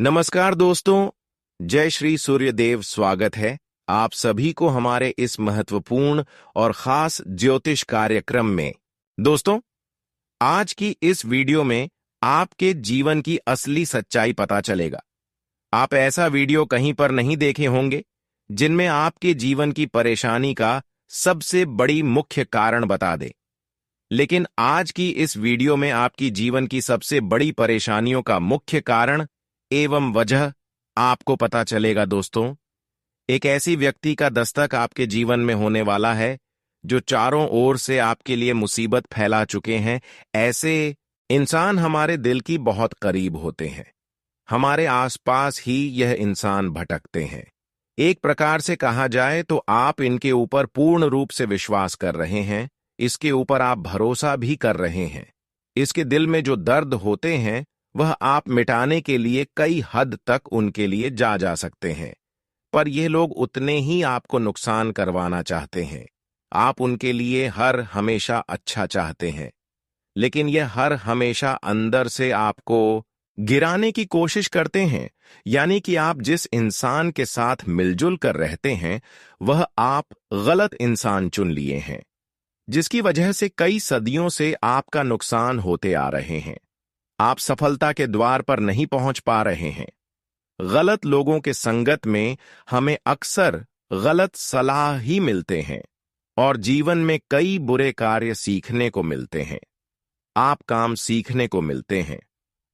नमस्कार दोस्तों, जय श्री सूर्यदेव। स्वागत है आप सभी को हमारे इस महत्वपूर्ण और खास ज्योतिष कार्यक्रम में। दोस्तों, आज की इस वीडियो में आपके जीवन की असली सच्चाई पता चलेगा। आप ऐसा वीडियो कहीं पर नहीं देखे होंगे जिनमें आपके जीवन की परेशानी का सबसे बड़ी मुख्य कारण बता दे। लेकिन आज की इस वीडियो में आपकी जीवन की सबसे बड़ी परेशानियों का मुख्य कारण एवं वजह आपको पता चलेगा। दोस्तों, एक ऐसी व्यक्ति का दस्तक आपके जीवन में होने वाला है जो चारों ओर से आपके लिए मुसीबत फैला चुके हैं। ऐसे इंसान हमारे दिल की बहुत करीब होते हैं। हमारे आसपास ही यह इंसान भटकते हैं। एक प्रकार से कहा जाए तो आप इनके ऊपर पूर्ण रूप से विश्वास कर रहे हैं, इसके ऊपर आप भरोसा भी कर रहे हैं। इसके दिल में जो दर्द होते हैं वह आप मिटाने के लिए कई हद तक उनके लिए जा सकते हैं, पर ये लोग उतने ही आपको नुकसान करवाना चाहते हैं। आप उनके लिए हर हमेशा अच्छा चाहते हैं, लेकिन यह हर हमेशा अंदर से आपको गिराने की कोशिश करते हैं। यानी कि आप जिस इंसान के साथ मिलजुल कर रहते हैं वह आप गलत इंसान चुन लिए हैं, जिसकी वजह से कई सदियों से आपका नुकसान होते आ रहे हैं। आप सफलता के द्वार पर नहीं पहुंच पा रहे हैं। गलत लोगों के संगत में हमें अक्सर गलत सलाह ही मिलते हैं और जीवन में कई बुरे कार्य सीखने को मिलते हैं। आप काम सीखने को मिलते हैं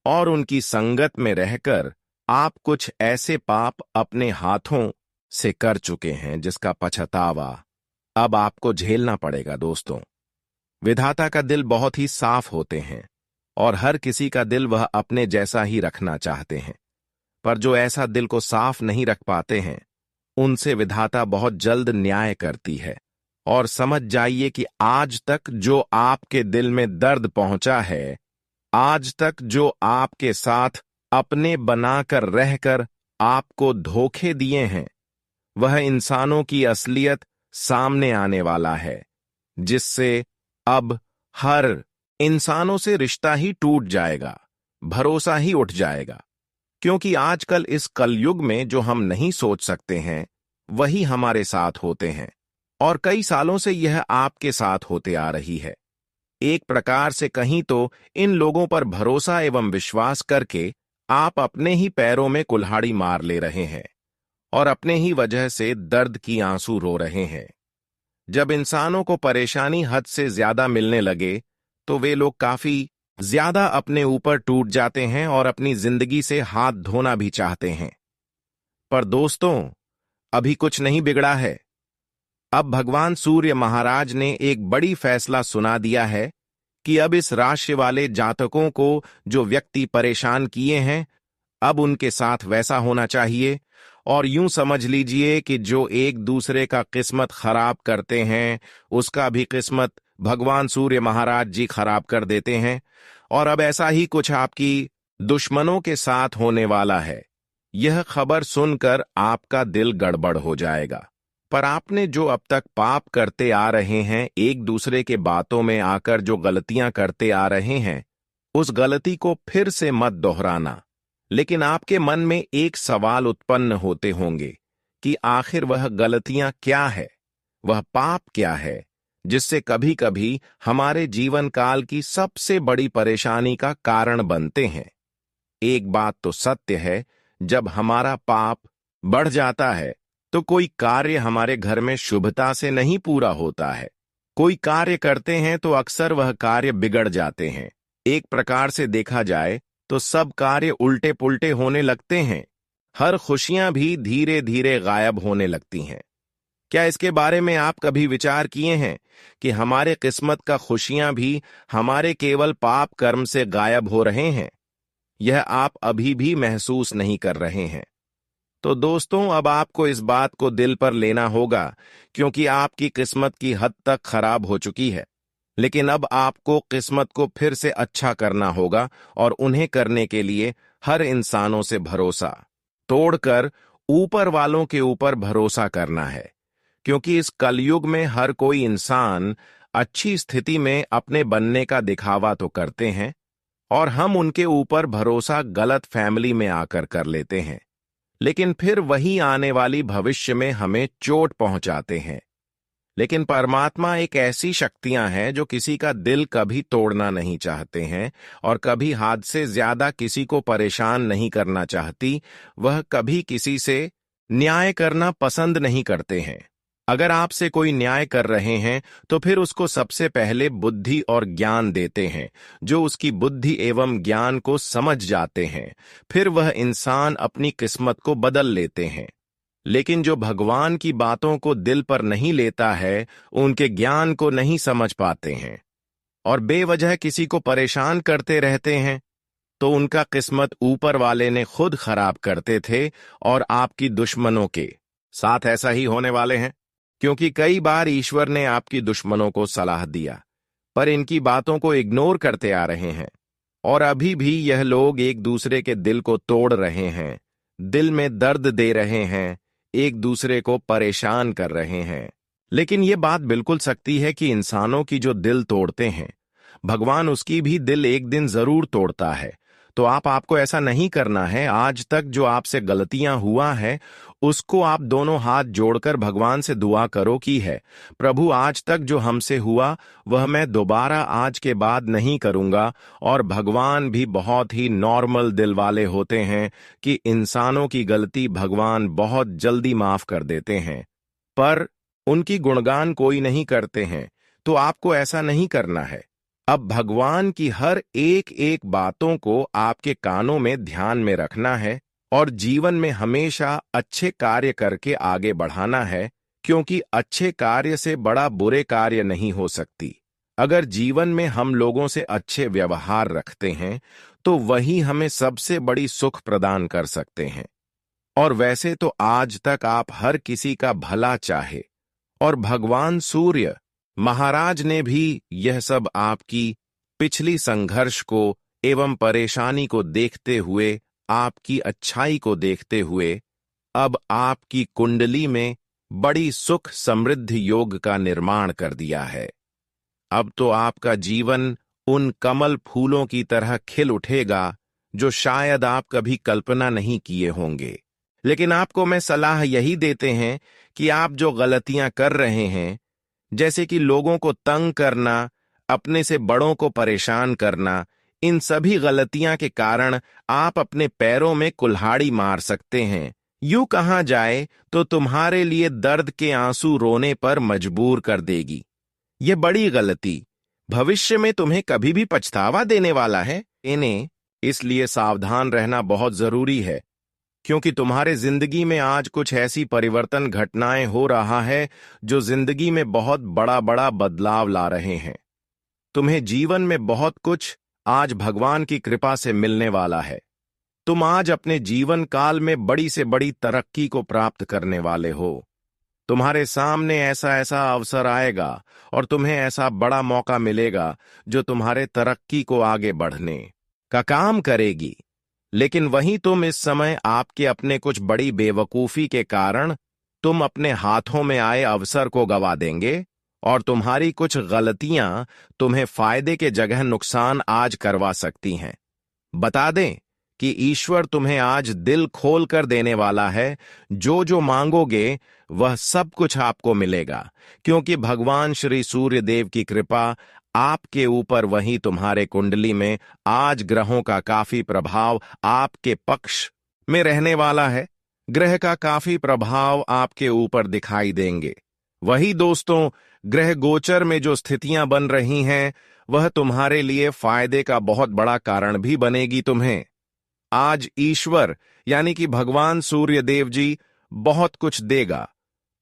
और उनकी संगत में रहकर आप कुछ ऐसे पाप अपने हाथों से कर चुके हैं जिसका पछतावा अब आपको झेलना पड़ेगा। दोस्तों, विधाता का दिल बहुत ही साफ होते हैं और हर किसी का दिल वह अपने जैसा ही रखना चाहते हैं, पर जो ऐसा दिल को साफ नहीं रख पाते हैं उनसे विधाता बहुत जल्द न्याय करती है। और समझ जाइए कि आज तक जो आपके दिल में दर्द पहुंचा है, आज तक जो आपके साथ अपने बनाकर रहकर आपको धोखे दिए हैं, वह इंसानों की असलियत सामने आने वाला है, जिससे अब हर इंसानों से रिश्ता ही टूट जाएगा, भरोसा ही उठ जाएगा। क्योंकि आजकल इस कलयुग में जो हम नहीं सोच सकते हैं वही हमारे साथ होते हैं, और कई सालों से यह आपके साथ होते आ रही है। एक प्रकार से कहीं तो इन लोगों पर भरोसा एवं विश्वास करके आप अपने ही पैरों में कुल्हाड़ी मार ले रहे हैं और अपने ही वजह से दर्द की आंसू रो रहे हैं। जब इंसानों को परेशानी हद से ज्यादा मिलने लगे तो वे लोग काफी ज्यादा अपने ऊपर टूट जाते हैं और अपनी जिंदगी से हाथ धोना भी चाहते हैं। पर दोस्तों, अभी कुछ नहीं बिगड़ा है। अब भगवान सूर्य महाराज ने एक बड़ी फैसला सुना दिया है कि अब इस राशि वाले जातकों को जो व्यक्ति परेशान किए हैं, अब उनके साथ वैसा होना चाहिए। और यूं समझ लीजिए कि जो एक दूसरे का किस्मत खराब करते हैं उसका भी किस्मत भगवान सूर्य महाराज जी खराब कर देते हैं। और अब ऐसा ही कुछ आपकी दुश्मनों के साथ होने वाला है। यह खबर सुनकर आपका दिल गड़बड़ हो जाएगा। पर आपने जो अब तक पाप करते आ रहे हैं, एक दूसरे के बातों में आकर जो गलतियां करते आ रहे हैं, उस गलती को फिर से मत दोहराना। लेकिन आपके मन में एक सवाल उत्पन्न होते होंगे कि आखिर वह गलतियां क्या है, वह पाप क्या है जिससे कभी कभी हमारे जीवन काल की सबसे बड़ी परेशानी का कारण बनते हैं। एक बात तो सत्य है, जब हमारा पाप बढ़ जाता है तो कोई कार्य हमारे घर में शुभता से नहीं पूरा होता है। कोई कार्य करते हैं तो अक्सर वह कार्य बिगड़ जाते हैं। एक प्रकार से देखा जाए तो सब कार्य उल्टे पुल्टे होने लगते हैं। हर खुशियां भी धीरे धीरे गायब होने लगती हैं। क्या इसके बारे में आप कभी विचार किए हैं कि हमारे किस्मत का खुशियां भी हमारे केवल पाप कर्म से गायब हो रहे हैं? यह आप अभी भी महसूस नहीं कर रहे हैं। तो दोस्तों, अब आपको इस बात को दिल पर लेना होगा, क्योंकि आपकी किस्मत की हद तक खराब हो चुकी है। लेकिन अब आपको किस्मत को फिर से अच्छा करना होगा और उन्हें करने के लिए हर इंसानों से भरोसा तोड़कर ऊपर वालों के ऊपर भरोसा करना है। क्योंकि इस कलयुग में हर कोई इंसान अच्छी स्थिति में अपने बनने का दिखावा तो करते हैं और हम उनके ऊपर भरोसा गलत फैमिली में आकर कर लेते हैं, लेकिन फिर वही आने वाली भविष्य में हमें चोट पहुंचाते हैं। लेकिन परमात्मा एक ऐसी शक्तियां हैं जो किसी का दिल कभी तोड़ना नहीं चाहते हैं और कभी हाथ से ज्यादा किसी को परेशान नहीं करना चाहती। वह कभी किसी से न्याय करना पसंद नहीं करते हैं। अगर आपसे कोई न्याय कर रहे हैं तो फिर उसको सबसे पहले बुद्धि और ज्ञान देते हैं, जो उसकी बुद्धि एवं ज्ञान को समझ जाते हैं। फिर वह इंसान अपनी किस्मत को बदल लेते हैं। लेकिन जो भगवान की बातों को दिल पर नहीं लेता है, उनके ज्ञान को नहीं समझ पाते हैं और बेवजह किसी को परेशान करते रहते हैं, तो उनका किस्मत ऊपर वाले ने खुद खराब करते थे और आपकी दुश्मनों के साथ ऐसा ही होने वाले हैं। क्योंकि कई बार ईश्वर ने आपकी दुश्मनों को सलाह दिया, पर इनकी बातों को इग्नोर करते आ रहे हैं और अभी भी यह लोग एक दूसरे के दिल को तोड़ रहे हैं, दिल में दर्द दे रहे हैं, एक दूसरे को परेशान कर रहे हैं। लेकिन यह बात बिल्कुल सच्ची है कि इंसानों की जो दिल तोड़ते हैं, भगवान उसकी भी दिल एक दिन जरूर तोड़ता है। तो आपको ऐसा नहीं करना है। आज तक जो आपसे गलतियां हुआ है, उसको आप दोनों हाथ जोड़कर भगवान से दुआ करो कि है प्रभु, आज तक जो हमसे हुआ वह मैं दोबारा आज के बाद नहीं करूंगा। और भगवान भी बहुत ही नॉर्मल दिल वाले होते हैं कि इंसानों की गलती भगवान बहुत जल्दी माफ कर देते हैं, पर उनकी गुणगान कोई नहीं करते हैं। तो आपको ऐसा नहीं करना है। अब भगवान की हर एक एक बातों को आपके कानों में ध्यान में रखना है और जीवन में हमेशा अच्छे कार्य करके आगे बढ़ाना है, क्योंकि अच्छे कार्य से बड़ा बुरे कार्य नहीं हो सकती। अगर जीवन में हम लोगों से अच्छे व्यवहार रखते हैं तो वही हमें सबसे बड़ी सुख प्रदान कर सकते हैं। और वैसे तो आज तक आप हर किसी का भला चाहे, और भगवान सूर्य महाराज ने भी यह सब आपकी पिछली संघर्ष को एवं परेशानी को देखते हुए, आपकी अच्छाई को देखते हुए अब आपकी कुंडली में बड़ी सुख समृद्धि योग का निर्माण कर दिया है। अब तो आपका जीवन उन कमल फूलों की तरह खिल उठेगा जो शायद आप कभी कल्पना नहीं किए होंगे। लेकिन आपको मैं सलाह यही देते हैं कि आप जो गलतियां कर रहे हैं, जैसे कि लोगों को तंग करना, अपने से बड़ों को परेशान करना, इन सभी गलतियां के कारण आप अपने पैरों में कुल्हाड़ी मार सकते हैं। यूं कहा जाए तो तुम्हारे लिए दर्द के आंसू रोने पर मजबूर कर देगी। यह बड़ी गलती भविष्य में तुम्हें कभी भी पछतावा देने वाला है। इन्हें इसलिए सावधान रहना बहुत जरूरी है, क्योंकि तुम्हारे जिंदगी में आज कुछ ऐसी परिवर्तन घटनाएं हो रहा है जो जिंदगी में बहुत बड़ा बड़ा बदलाव ला रहे हैं। तुम्हें जीवन में बहुत कुछ आज भगवान की कृपा से मिलने वाला है। तुम आज अपने जीवन काल में बड़ी से बड़ी तरक्की को प्राप्त करने वाले हो। तुम्हारे सामने ऐसा ऐसा अवसर आएगा और तुम्हें ऐसा बड़ा मौका मिलेगा जो तुम्हारे तरक्की को आगे बढ़ने का काम करेगी। लेकिन वहीं तुम इस समय आपके अपने कुछ बड़ी बेवकूफी के कारण तुम अपने हाथों में आए अवसर को गवा देंगे और तुम्हारी कुछ गलतियां तुम्हें फायदे के जगह नुकसान आज करवा सकती हैं। बता दें कि ईश्वर तुम्हें आज दिल खोल कर देने वाला है। जो जो मांगोगे वह सब कुछ आपको मिलेगा, क्योंकि भगवान श्री सूर्य देव की कृपा आपके ऊपर, वहीं तुम्हारे कुंडली में आज ग्रहों का काफी प्रभाव आपके पक्ष में रहने वाला है। ग्रह का काफी प्रभाव आपके ऊपर दिखाई देंगे। वही दोस्तों, ग्रह गोचर में जो स्थितियां बन रही हैं वह तुम्हारे लिए फायदे का बहुत बड़ा कारण भी बनेगी। तुम्हें आज ईश्वर यानी कि भगवान सूर्य देव जी बहुत कुछ देगा।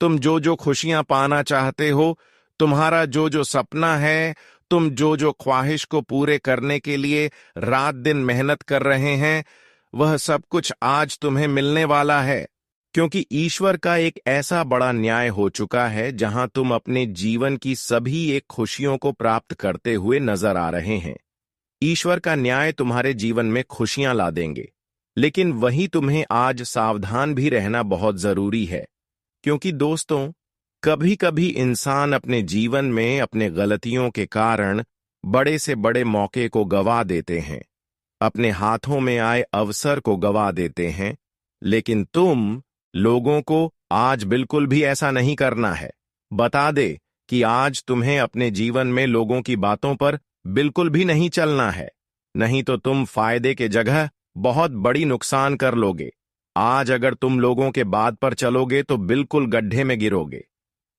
तुम जो जो खुशियां पाना चाहते हो, तुम्हारा जो जो सपना है, तुम जो जो ख्वाहिश को पूरे करने के लिए रात दिन मेहनत कर रहे हैं, वह सब कुछ आज तुम्हें मिलने वाला है। क्योंकि ईश्वर का एक ऐसा बड़ा न्याय हो चुका है जहां तुम अपने जीवन की सभी एक खुशियों को प्राप्त करते हुए नजर आ रहे हैं। ईश्वर का न्याय तुम्हारे जीवन में खुशियां ला देंगे, लेकिन वही तुम्हें आज सावधान भी रहना बहुत जरूरी है। क्योंकि दोस्तों, कभी कभी इंसान अपने जीवन में अपने गलतियों के कारण बड़े से बड़े मौके को गवा देते हैं। अपने हाथों में आए अवसर को गवा देते हैं, लेकिन तुम लोगों को आज बिल्कुल भी ऐसा नहीं करना है। बता दे कि आज तुम्हें अपने जीवन में लोगों की बातों पर बिल्कुल भी नहीं चलना है, नहीं तो तुम फायदे के जगह बहुत बड़ी नुकसान कर लोगे। आज अगर तुम लोगों के बात पर चलोगे तो बिल्कुल गड्ढे में गिरोगे।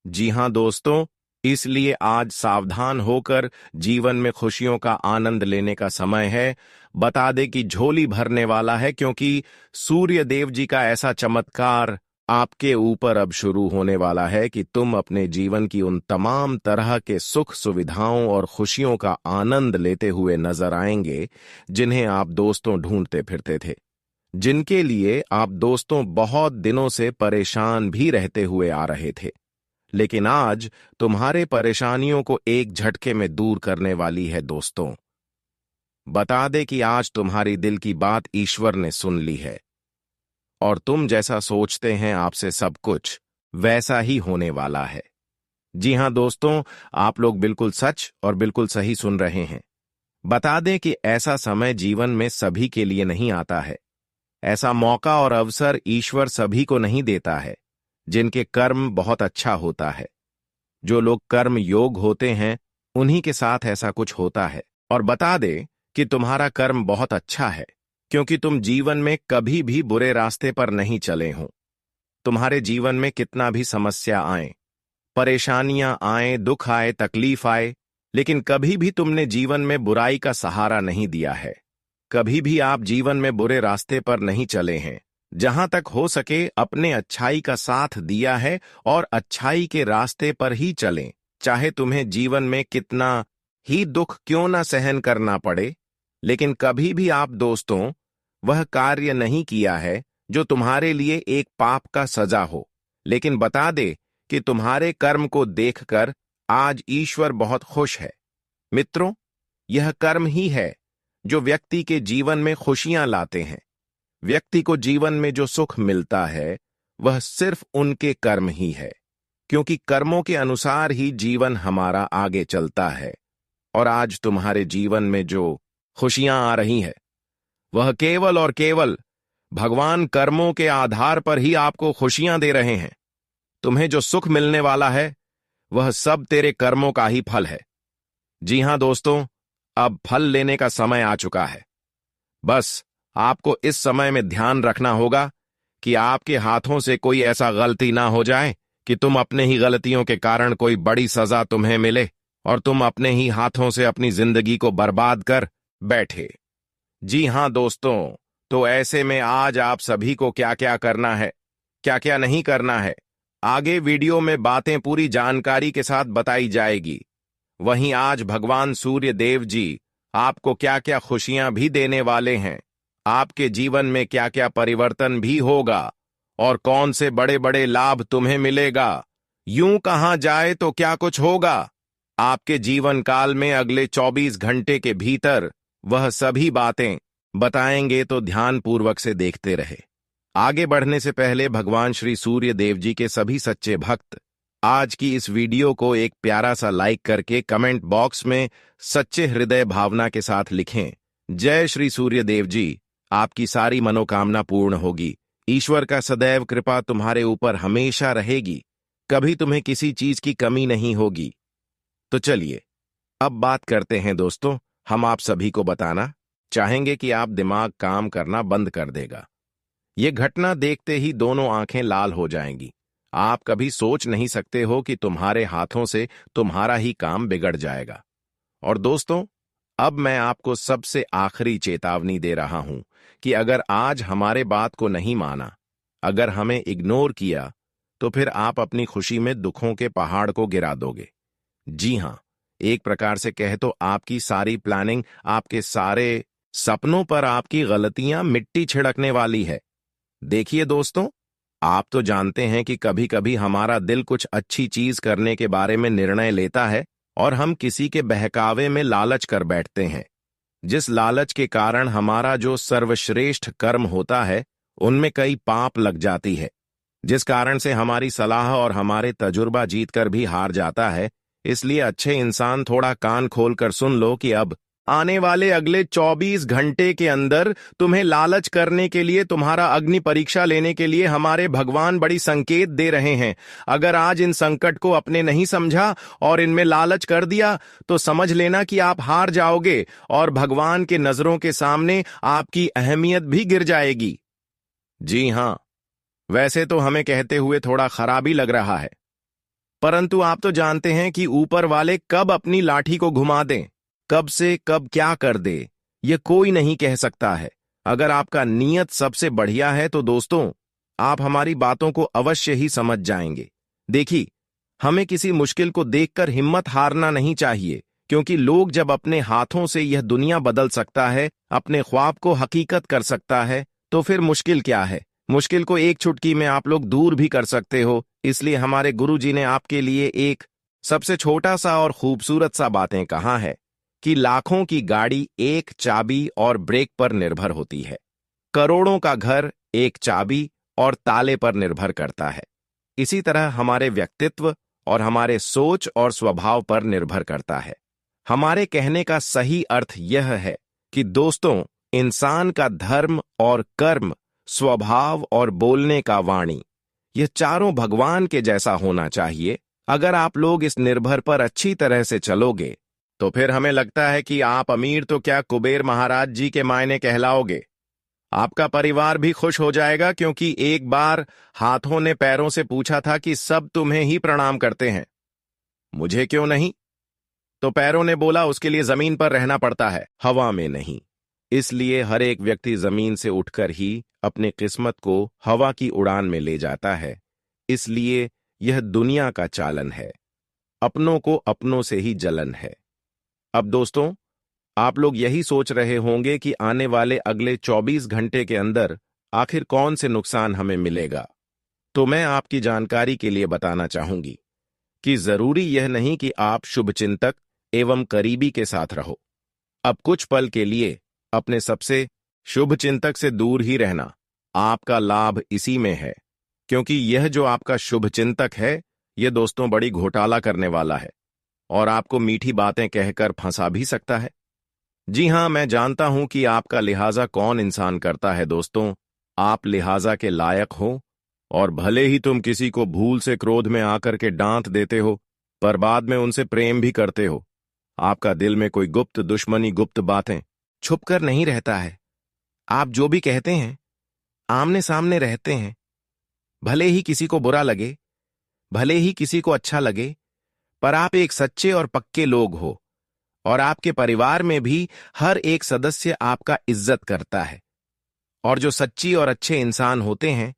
जी हां दोस्तों, इसलिए आज सावधान होकर जीवन में खुशियों का आनंद लेने का समय है। बता दे कि झोली भरने वाला है, क्योंकि सूर्य देव जी का ऐसा चमत्कार आपके ऊपर अब शुरू होने वाला है कि तुम अपने जीवन की उन तमाम तरह के सुख सुविधाओं और खुशियों का आनंद लेते हुए नजर आएंगे जिन्हें आप दोस्तों ढूंढते फिरते थे, जिनके लिए आप दोस्तों बहुत दिनों से परेशान भी रहते हुए आ रहे थे। लेकिन आज तुम्हारे परेशानियों को एक झटके में दूर करने वाली है दोस्तों। बता दे कि आज तुम्हारी दिल की बात ईश्वर ने सुन ली है और तुम जैसा सोचते हैं आपसे सब कुछ वैसा ही होने वाला है। जी हां दोस्तों, आप लोग बिल्कुल सच और बिल्कुल सही सुन रहे हैं। बता दें कि ऐसा समय जीवन में सभी के लिए नहीं आता है। ऐसा मौका और अवसर ईश्वर सभी को नहीं देता है जिनके कर्म बहुत अच्छा होता है। जो लोग कर्म योग होते हैं उन्हीं के साथ ऐसा कुछ होता है। और बता दे कि तुम्हारा कर्म बहुत अच्छा है, क्योंकि तुम जीवन में कभी भी बुरे रास्ते पर नहीं चले हो। तुम्हारे जीवन में कितना भी समस्या आए, परेशानियां आए, दुख आए, तकलीफ आए, लेकिन कभी भी तुमने जीवन में बुराई का सहारा नहीं दिया है। कभी भी आप जीवन में बुरे रास्ते पर नहीं चले हैं। जहां तक हो सके अपने अच्छाई का साथ दिया है और अच्छाई के रास्ते पर ही चलें, चाहे तुम्हें जीवन में कितना ही दुख क्यों ना सहन करना पड़े। लेकिन कभी भी आप दोस्तों वह कार्य नहीं किया है जो तुम्हारे लिए एक पाप का सजा हो। लेकिन बता दे कि तुम्हारे कर्म को देखकर आज ईश्वर बहुत खुश है। मित्रों, यह कर्म ही है जो व्यक्ति के जीवन में खुशियां लाते हैं। व्यक्ति को जीवन में जो सुख मिलता है वह सिर्फ उनके कर्म ही है, क्योंकि कर्मों के अनुसार ही जीवन हमारा आगे चलता है। और आज तुम्हारे जीवन में जो खुशियां आ रही है वह केवल और केवल भगवान कर्मों के आधार पर ही आपको खुशियां दे रहे हैं। तुम्हें जो सुख मिलने वाला है वह सब तेरे कर्मों का ही फल है। जी हां दोस्तों, अब फल लेने का समय आ चुका है। बस आपको इस समय में ध्यान रखना होगा कि आपके हाथों से कोई ऐसा गलती ना हो जाए कि तुम अपने ही गलतियों के कारण कोई बड़ी सजा तुम्हें मिले और तुम अपने ही हाथों से अपनी जिंदगी को बर्बाद कर बैठे। जी हां दोस्तों, तो ऐसे में आज आप सभी को क्या क्या करना है, क्या क्या नहीं करना है, आगे वीडियो में बातें पूरी जानकारी के साथ बताई जाएगी। वहीं आज भगवान सूर्य देव जी आपको क्या क्या खुशियां भी देने वाले हैं, आपके जीवन में क्या क्या परिवर्तन भी होगा और कौन से बड़े बड़े लाभ तुम्हें मिलेगा। यूं कहा जाए तो क्या कुछ होगा आपके जीवन काल में अगले 24 घंटे के भीतर, वह सभी बातें बताएंगे, तो ध्यानपूर्वक से देखते रहे। आगे बढ़ने से पहले भगवान श्री सूर्य देव जी के सभी सच्चे भक्त आज की इस वीडियो को एक प्यारा सा लाइक करके कमेंट बॉक्स में सच्चे हृदय भावना के साथ लिखें, जय श्री सूर्य देव जी। आपकी सारी मनोकामना पूर्ण होगी। ईश्वर का सदैव कृपा तुम्हारे ऊपर हमेशा रहेगी। कभी तुम्हें किसी चीज की कमी नहीं होगी। तो चलिए अब बात करते हैं दोस्तों। हम आप सभी को बताना चाहेंगे कि आप दिमाग काम करना बंद कर देगा। ये घटना देखते ही दोनों आंखें लाल हो जाएंगी। आप कभी सोच नहीं सकते हो कि तुम्हारे हाथों से तुम्हारा ही काम बिगड़ जाएगा। और दोस्तों, अब मैं आपको सबसे आखिरी चेतावनी दे रहा हूं कि अगर आज हमारे बात को नहीं माना, अगर हमें इग्नोर किया, तो फिर आप अपनी खुशी में दुखों के पहाड़ को गिरा दोगे। जी हां, एक प्रकार से कहे तो आपकी सारी प्लानिंग, आपके सारे सपनों पर आपकी गलतियां मिट्टी छिड़कने वाली है। देखिए दोस्तों, आप तो जानते हैं कि कभी कभी हमारा दिल कुछ अच्छी चीज करने के बारे में निर्णय लेता है और हम किसी के बहकावे में लालच कर बैठते हैं, जिस लालच के कारण हमारा जो सर्वश्रेष्ठ कर्म होता है उनमें कई पाप लग जाती है, जिस कारण से हमारी सलाह और हमारे तजुर्बा जीतकर भी हार जाता है। इसलिए अच्छे इंसान थोड़ा कान खोलकर सुन लो कि अब आने वाले अगले 24 घंटे के अंदर तुम्हें लालच करने के लिए, तुम्हारा अग्नि परीक्षा लेने के लिए हमारे भगवान बड़ी संकेत दे रहे हैं। अगर आज इन संकट को अपने नहीं समझा और इनमें लालच कर दिया तो समझ लेना कि आप हार जाओगे और भगवान के नजरों के सामने आपकी अहमियत भी गिर जाएगी। जी हां, वैसे तो हमें कहते हुए थोड़ा खराब ही लग रहा है, परंतु आप तो जानते हैं कि ऊपर वाले कब अपनी लाठी को घुमा दें, कब से कब क्या कर दे, ये कोई नहीं कह सकता है। अगर आपका नीयत सबसे बढ़िया है तो दोस्तों, आप हमारी बातों को अवश्य ही समझ जाएंगे। देखिए, हमें किसी मुश्किल को देखकर हिम्मत हारना नहीं चाहिए, क्योंकि लोग जब अपने हाथों से यह दुनिया बदल सकता है, अपने ख्वाब को हकीकत कर सकता है, तो फिर मुश्किल क्या है। मुश्किल को एक चुटकी में आप लोग दूर भी कर सकते हो। इसलिए हमारे गुरुजी ने आपके लिए एक सबसे छोटा सा और खूबसूरत सा बातें कहा है कि लाखों की गाड़ी एक चाबी और ब्रेक पर निर्भर होती है, करोड़ों का घर एक चाबी और ताले पर निर्भर करता है। इसी तरह हमारे व्यक्तित्व और हमारे सोच और स्वभाव पर निर्भर करता है। हमारे कहने का सही अर्थ यह है कि दोस्तों, इंसान का धर्म और कर्म, स्वभाव और बोलने का वाणी, यह चारों भगवान के जैसा होना चाहिए। अगर आप लोग इस निर्भर पर अच्छी तरह से चलोगे तो फिर हमें लगता है कि आप अमीर तो क्या, कुबेर महाराज जी के मायने कहलाओगे। आपका परिवार भी खुश हो जाएगा, क्योंकि एक बार हाथों ने पैरों से पूछा था कि सब तुम्हें ही प्रणाम करते हैं, मुझे क्यों नहीं? तो पैरों ने बोला उसके लिए जमीन पर रहना पड़ता है, हवा में नहीं। इसलिए हर एक व्यक्ति जमीन से उठकर ही अपनी किस्मत को हवा की उड़ान में ले जाता है। इसलिए यह दुनिया का चालन है, अपनों को अपनों से ही जलन है। अब दोस्तों, आप लोग यही सोच रहे होंगे कि आने वाले अगले 24 घंटे के अंदर आखिर कौन से नुकसान हमें मिलेगा। तो मैं आपकी जानकारी के लिए बताना चाहूंगी कि जरूरी यह नहीं कि आप शुभचिंतक एवं करीबी के साथ रहो। अब कुछ पल के लिए अपने सबसे शुभचिंतक से दूर ही रहना। आपका लाभ इसी में है, क्योंकि यह जो आपका शुभचिंतक है, यह दोस्तों बड़ी घोटाला करने वाला है और आपको मीठी बातें कहकर फंसा भी सकता है। जी हां, मैं जानता हूं कि आपका लिहाजा कौन इंसान करता है दोस्तों। आप लिहाजा के लायक हो, और भले ही तुम किसी को भूल से क्रोध में आकर के डांट देते हो, पर बाद में उनसे प्रेम भी करते हो। आपका दिल में कोई गुप्त दुश्मनी, गुप्त बातें छुपकर नहीं रहता है। आप जो भी कहते हैं आमने सामने रहते हैं। भले ही किसी को बुरा लगे, भले ही किसी को अच्छा लगे, पर आप एक सच्चे और पक्के लोग हो, और आपके परिवार में भी हर एक सदस्य आपका इज्जत करता है। और जो सच्ची और अच्छे इंसान होते हैं,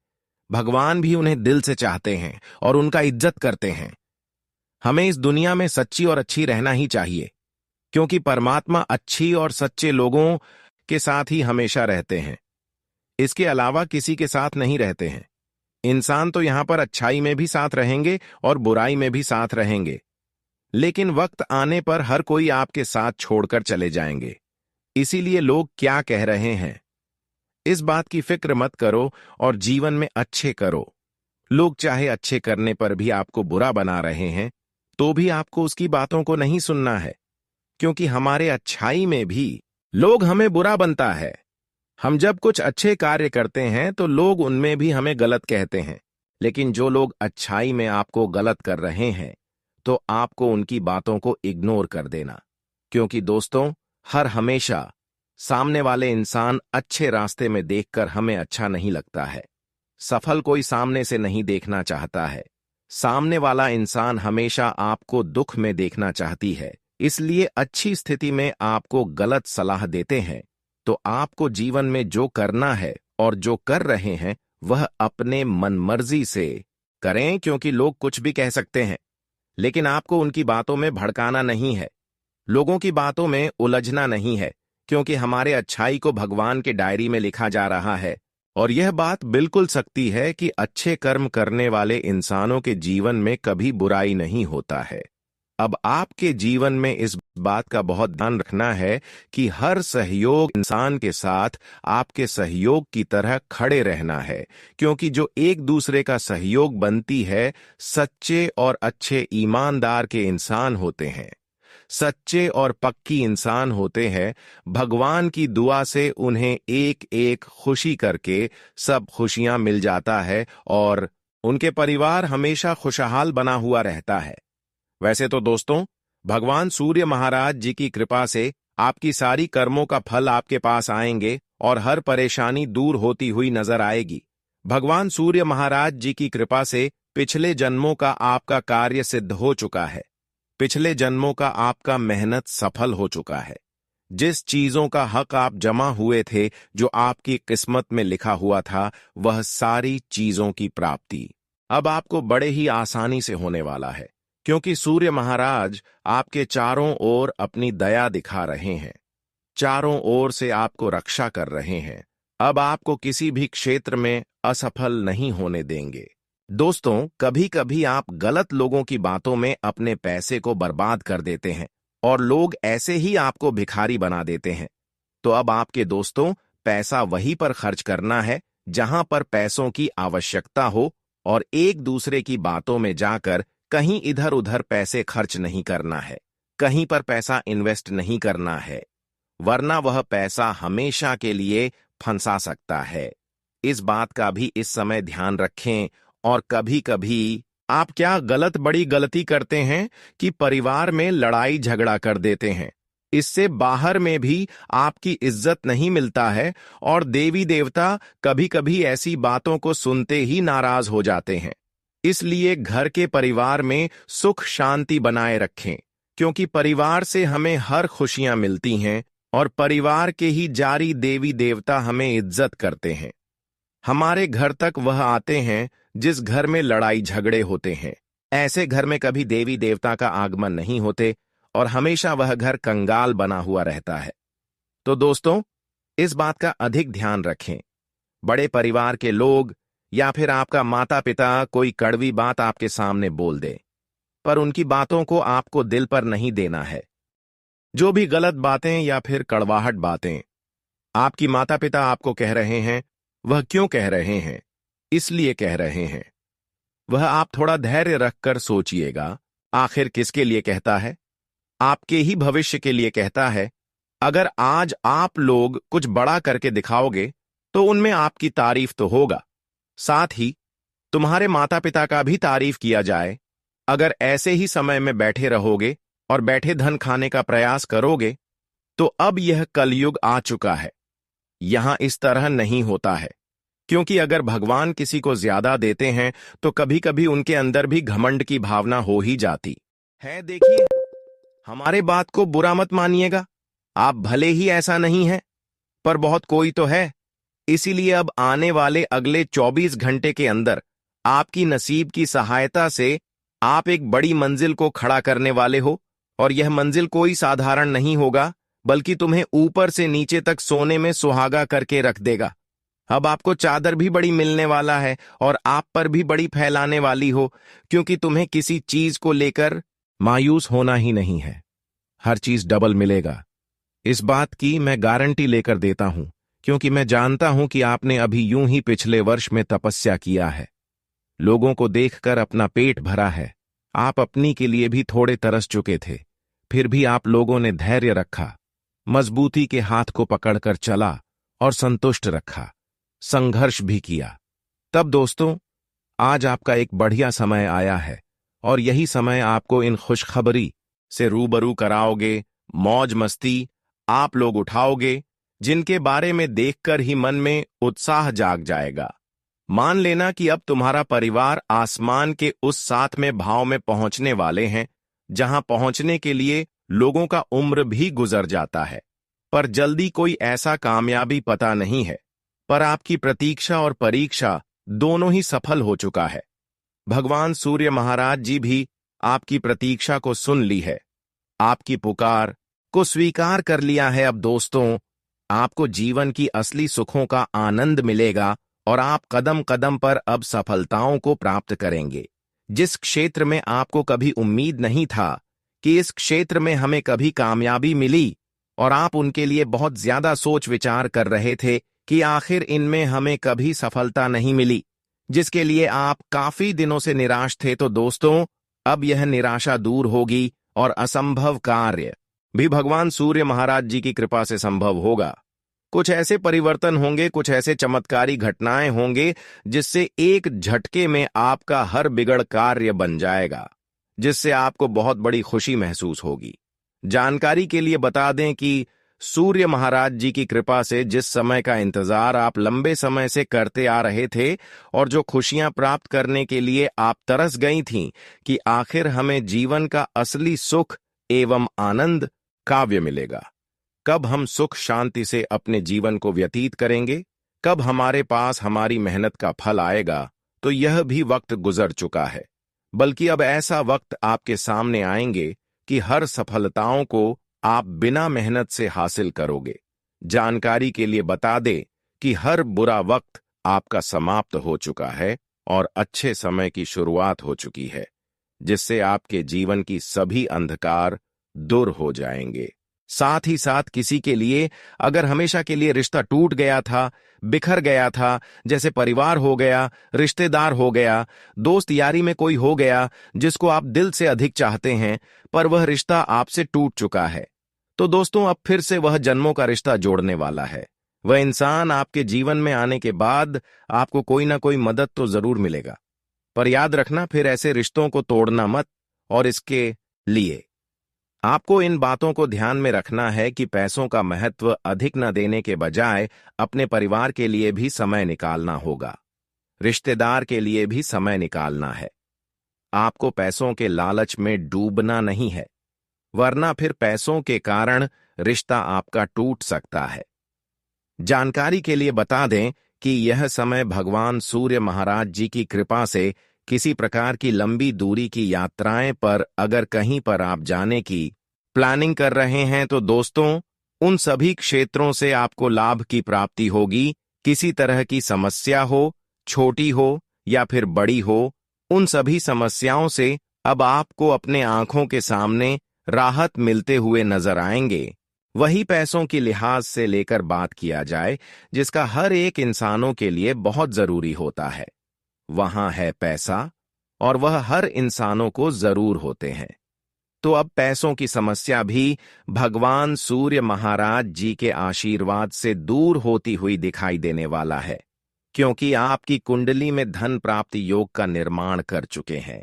भगवान भी उन्हें दिल से चाहते हैं और उनका इज्जत करते हैं। हमें इस दुनिया में सच्ची और अच्छी रहना ही चाहिए, क्योंकि परमात्मा अच्छी और सच्चे लोगों के साथ ही हमेशा रहते हैं, इसके अलावा किसी के साथ नहीं रहते हैं। इंसान तो यहां पर अच्छाई में भी साथ रहेंगे और बुराई में भी साथ रहेंगे, लेकिन वक्त आने पर हर कोई आपके साथ छोड़कर चले जाएंगे। इसीलिए लोग क्या कह रहे हैं, इस बात की फिक्र मत करो और जीवन में अच्छे करो। लोग चाहे अच्छे करने पर भी आपको बुरा बना रहे हैं, तो भी आपको उसकी बातों को नहीं सुनना है, क्योंकि हमारे अच्छाई में भी लोग हमें बुरा बनता है। हम जब कुछ अच्छे कार्य करते हैं तो लोग उनमें भी हमें गलत कहते हैं, लेकिन जो लोग अच्छाई में आपको गलत कर रहे हैं, तो आपको उनकी बातों को इग्नोर कर देना, क्योंकि दोस्तों, हर हमेशा सामने वाले इंसान अच्छे रास्ते में देखकर हमें अच्छा नहीं लगता है। सफल कोई सामने से नहीं देखना चाहता है। सामने वाला इंसान हमेशा आपको दुख में देखना चाहती है। इसलिए अच्छी स्थिति में आपको गलत सलाह देते हैं, तो आपको जीवन में जो करना है और जो कर रहे हैं वह अपने मनमर्जी से करें, क्योंकि लोग कुछ भी कह सकते हैं, लेकिन आपको उनकी बातों में भड़काना नहीं है, लोगों की बातों में उलझना नहीं है, क्योंकि हमारे अच्छाई को भगवान के डायरी में लिखा जा रहा है। और यह बात बिल्कुल सच्ची है कि अच्छे कर्म करने वाले इंसानों के जीवन में कभी बुराई नहीं होता है। अब आपके जीवन में इस बात का बहुत ध्यान रखना है कि हर सहयोग इंसान के साथ आपके सहयोग की तरह खड़े रहना है, क्योंकि जो एक दूसरे का सहयोग बनती है, सच्चे और अच्छे ईमानदार के इंसान होते हैं। सच्चे और पक्की इंसान होते हैं, भगवान की दुआ से उन्हें एक एक खुशी करके सब खुशियां मिल जाता है और उनके परिवार हमेशा खुशहाल बना हुआ रहता है। वैसे तो दोस्तों, भगवान सूर्य महाराज जी की कृपा से आपकी सारी कर्मों का फल आपके पास आएंगे और हर परेशानी दूर होती हुई नजर आएगी। भगवान सूर्य महाराज जी की कृपा से पिछले जन्मों का आपका कार्य सिद्ध हो चुका है। पिछले जन्मों का आपका मेहनत सफल हो चुका है। जिस चीजों का हक आप जमा हुए थे, जो आपकी किस्मत में लिखा हुआ था, वह सारी चीजों की प्राप्ति अब आपको बड़े ही आसानी से होने वाला है, क्योंकि सूर्य महाराज आपके चारों ओर अपनी दया दिखा रहे हैं, चारों ओर से आपको रक्षा कर रहे हैं। अब आपको किसी भी क्षेत्र में असफल नहीं होने देंगे। दोस्तों, कभी कभी आप गलत लोगों की बातों में अपने पैसे को बर्बाद कर देते हैं और लोग ऐसे ही आपको भिखारी बना देते हैं। तो अब आपके दोस्तों, पैसा वहीं पर खर्च करना है जहां पर पैसों की आवश्यकता हो, और एक दूसरे की बातों में जाकर कहीं इधर उधर पैसे खर्च नहीं करना है, कहीं पर पैसा इन्वेस्ट नहीं करना है, वरना वह पैसा हमेशा के लिए फंसा सकता है। इस बात का भी इस समय ध्यान रखें। और कभी कभी आप क्या बड़ी गलती करते हैं कि परिवार में लड़ाई झगड़ा कर देते हैं। इससे बाहर में भी आपकी इज्जत नहीं मिलता है और देवी देवता कभी कभी ऐसी बातों को सुनते ही नाराज हो जाते हैं। इसलिए घर के परिवार में सुख शांति बनाए रखें, क्योंकि परिवार से हमें हर खुशियां मिलती हैं और परिवार के ही जारी देवी देवता हमें इज्जत करते हैं। हमारे घर तक वह आते हैं जिस घर में लड़ाई झगड़े होते हैं। ऐसे घर में कभी देवी देवता का आगमन नहीं होते और हमेशा वह घर कंगाल बना हुआ रहता है। तो दोस्तों, इस बात का अधिक ध्यान रखें। बड़े परिवार के लोग या फिर आपका माता पिता कोई कड़वी बात आपके सामने बोल दे, पर उनकी बातों को आपको दिल पर नहीं देना है। जो भी गलत बातें या फिर कड़वाहट बातें आपकी माता पिता आपको कह रहे हैं, वह क्यों कह रहे हैं, इसलिए कह रहे हैं, वह आप थोड़ा धैर्य रखकर सोचिएगा। आखिर किसके लिए कहता है? आपके ही भविष्य के लिए कहता है। अगर आज आप लोग कुछ बड़ा करके दिखाओगे तो उनमें आपकी तारीफ तो होगा, साथ ही तुम्हारे माता पिता का भी तारीफ किया जाए। अगर ऐसे ही समय में बैठे रहोगे और बैठे धन खाने का प्रयास करोगे तो अब यह कलयुग आ चुका है। यहां इस तरह नहीं होता है, क्योंकि अगर भगवान किसी को ज्यादा देते हैं तो कभी कभी उनके अंदर भी घमंड की भावना हो ही जाती है। देखिए, हमारे बात को बुरा मत मानिएगा, आप भले ही ऐसा नहीं है, पर बहुत कोई तो है। इसीलिए अब आने वाले अगले 24 घंटे के अंदर आपकी नसीब की सहायता से आप एक बड़ी मंजिल को खड़ा करने वाले हो, और यह मंजिल कोई साधारण नहीं होगा, बल्कि तुम्हें ऊपर से नीचे तक सोने में सुहागा करके रख देगा। अब आपको चादर भी बड़ी मिलने वाला है और आप पर भी बड़ी फैलाने वाली हो, क्योंकि तुम्हें किसी चीज को लेकर मायूस होना ही नहीं है। हर चीज डबल मिलेगा, इस बात की मैं गारंटी लेकर देता हूं, क्योंकि मैं जानता हूं कि आपने अभी यूं ही पिछले वर्ष में तपस्या किया है, लोगों को देखकर अपना पेट भरा है। आप अपनी के लिए भी थोड़े तरस चुके थे, फिर भी आप लोगों ने धैर्य रखा, मजबूती के हाथ को पकड़कर चला और संतुष्ट रखा, संघर्ष भी किया। तब दोस्तों, आज आपका एक बढ़िया समय आया है और यही समय आपको इन खुशखबरी से रूबरू कराओगे। मौज मस्ती आप लोग उठाओगे, जिनके बारे में देखकर ही मन में उत्साह जाग जाएगा। मान लेना कि अब तुम्हारा परिवार आसमान के उस 7वें भाव में पहुंचने वाले हैं, जहां पहुंचने के लिए लोगों का उम्र भी गुजर जाता है, पर जल्दी कोई ऐसा कामयाबी पता नहीं है। पर आपकी प्रतीक्षा और परीक्षा दोनों ही सफल हो चुका है। भगवान सूर्य महाराज जी भी आपकी प्रतीक्षा को सुन ली है, आपकी पुकार को स्वीकार कर लिया है। अब दोस्तों, आपको जीवन की असली सुखों का आनंद मिलेगा और आप कदम कदम पर अब सफलताओं को प्राप्त करेंगे। जिस क्षेत्र में आपको कभी उम्मीद नहीं था कि इस क्षेत्र में हमें कभी कामयाबी मिली, और आप उनके लिए बहुत ज्यादा सोच विचार कर रहे थे कि आखिर इनमें हमें कभी सफलता नहीं मिली, जिसके लिए आप काफी दिनों से निराश थे, तो दोस्तों अब यह निराशा दूर होगी और असंभव कार्य भी भगवान सूर्य महाराज जी की कृपा से संभव होगा। कुछ ऐसे परिवर्तन होंगे, कुछ ऐसे चमत्कारी घटनाएं होंगे जिससे एक झटके में आपका हर बिगड़ कार्य बन जाएगा, जिससे आपको बहुत बड़ी खुशी महसूस होगी। जानकारी के लिए बता दें कि सूर्य महाराज जी की कृपा से जिस समय का इंतजार आप लंबे समय से करते आ रहे थे और जो खुशियां प्राप्त करने के लिए आप तरस गई थीं कि आखिर हमें जीवन का असली सुख एवं आनंद काव्य मिलेगा, कब हम सुख शांति से अपने जीवन को व्यतीत करेंगे, कब हमारे पास हमारी मेहनत का फल आएगा, तो यह भी वक्त गुजर चुका है। बल्कि अब ऐसा वक्त आपके सामने आएंगे कि हर सफलताओं को आप बिना मेहनत से हासिल करोगे। जानकारी के लिए बता दें कि हर बुरा वक्त आपका समाप्त हो चुका है और अच्छे समय की शुरुआत हो चुकी है, जिससे आपके जीवन की सभी अंधकार दूर हो जाएंगे। साथ ही साथ किसी के लिए अगर हमेशा के लिए रिश्ता टूट गया था, बिखर गया था, जैसे परिवार हो गया, रिश्तेदार हो गया, दोस्त यारी में कोई हो गया जिसको आप दिल से अधिक चाहते हैं, पर वह रिश्ता आपसे टूट चुका है, तो दोस्तों अब फिर से वह जन्मों का रिश्ता जोड़ने वाला है। वह इंसान आपके जीवन में आने के बाद आपको कोई ना कोई मदद तो जरूर मिलेगा, पर याद रखना फिर ऐसे रिश्तों को तोड़ना मत। और इसके लिए आपको इन बातों को ध्यान में रखना है कि पैसों का महत्व अधिक न देने के बजाय अपने परिवार के लिए भी समय निकालना होगा, रिश्तेदार के लिए भी समय निकालना है। आपको पैसों के लालच में डूबना नहीं है, वरना फिर पैसों के कारण रिश्ता आपका टूट सकता है। जानकारी के लिए बता दें कि यह समय भगवान सूर्य महाराज जी की कृपा से किसी प्रकार की लंबी दूरी की यात्राएं पर अगर कहीं पर आप जाने की प्लानिंग कर रहे हैं, तो दोस्तों उन सभी क्षेत्रों से आपको लाभ की प्राप्ति होगी। किसी तरह की समस्या हो, छोटी हो या फिर बड़ी हो, उन सभी समस्याओं से अब आपको अपने आंखों के सामने राहत मिलते हुए नजर आएंगे। वही पैसों की लिहाज से लेकर बात किया जाए जिसका हर एक इंसानों के लिए बहुत जरूरी होता है, वहां है पैसा, और वह हर इंसानों को जरूर होते हैं। तो अब पैसों की समस्या भी भगवान सूर्य महाराज जी के आशीर्वाद से दूर होती हुई दिखाई देने वाला है, क्योंकि आपकी कुंडली में धन प्राप्ति योग का निर्माण कर चुके हैं।